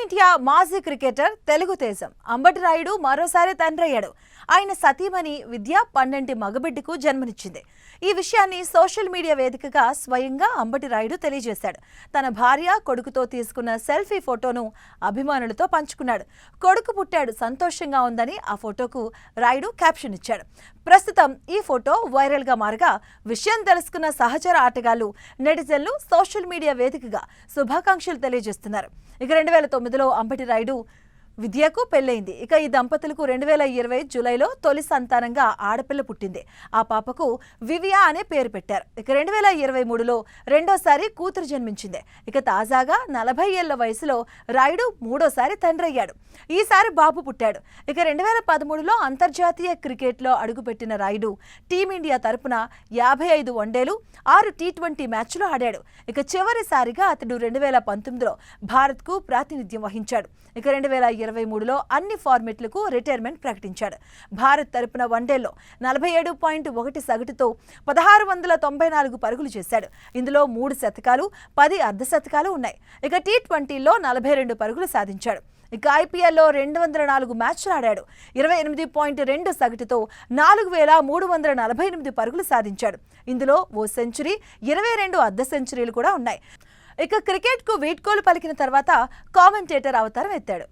Team India మాజీ cricketer Telugu తేజం అంబటి రాయుడు మరోసారి తండ్రయ్యాడు. ఆయన సతీమణి విద్య 12 మగబిడ్డకు జన్మనిచ్చింది. ఈ విషయాన్ని సోషల్ మీడియా వేదికగా స్వయంగా అంబటి రాయుడు తెలియజేశాడు. తన భార్య కొడుకుతో తీసుకున్న సెల్ఫీ ఫోటోను అభిమానులతో పంచుకున్నాడు. కొడుకు పుట్టాడు, సంతోషంగా ఉందని ఆ ఫోటోకు రాయుడు క్యాప్షన్ ఇచ్చాడు. ప్రస్తుతం ఈ ఫోటో వైరల్ గా మారగా విషయం తెలుసుకున్న సహచర ఆటగాళ్లు నెటిజన్లు సోషల్ మీడియా వేదికగా శుభాకాంక్షలు తెలియజేస్తున్నారు. ఇక 2009లో అంబటి రాయుడు విద్యకు పెళ్లైంది. ఇక ఈ దంపతులకు 2020 జూలైలో తొలి సంతానంగా ఆడపిల్ల పుట్టింది. ఆ పాపకు వివియా అనే పేరు పెట్టారు. ఇక 2023లో రెండోసారి కూతురు జన్మించింది. ఇక తాజాగా 40 ఏళ్ల వయసులో రాయుడు మూడోసారి తండ్రి అయ్యాడు. ఈసారి బాబు పుట్టాడు. ఇక 2013లో అంతర్జాతీయ క్రికెట్లో అడుగుపెట్టిన రాయుడు టీమిండియా తరపున 55 వన్డేలు 6 టీ20 మ్యాచ్లు ఆడాడు. ఇక చివరిసారిగా అతడు 2019లో భారత్కు ప్రాతినిధ్యం వహించాడు. ఇక 2023లో అన్ని ఫార్మెట్లకు రిటైర్మెంట్ ప్రకటించాడు. భారత్ తరపున వన్డేల్లో 47.1 సగటుతో 1694 పరుగులు చేశాడు. ఇందులో 3 శతకాలు 10 అర్ధశతకాలు ఉన్నాయి. ఇక టీ20లో 42 పరుగులు సాధించాడు. ఇక ఐపీఎల్లో 204 మ్యాచ్లు ఆడాడు. 28.2 సగటుతో 4348 పరుగులు సాధించాడు. ఇందులో ఓ సెంచరీ 22 అర్ధ సెంచరీలు కూడా ఉన్నాయి. ఇక క్రికెట్కు వీడ్కోలు పలికిన తర్వాత కామెంటేటర్ అవతారం ఎత్తాడు.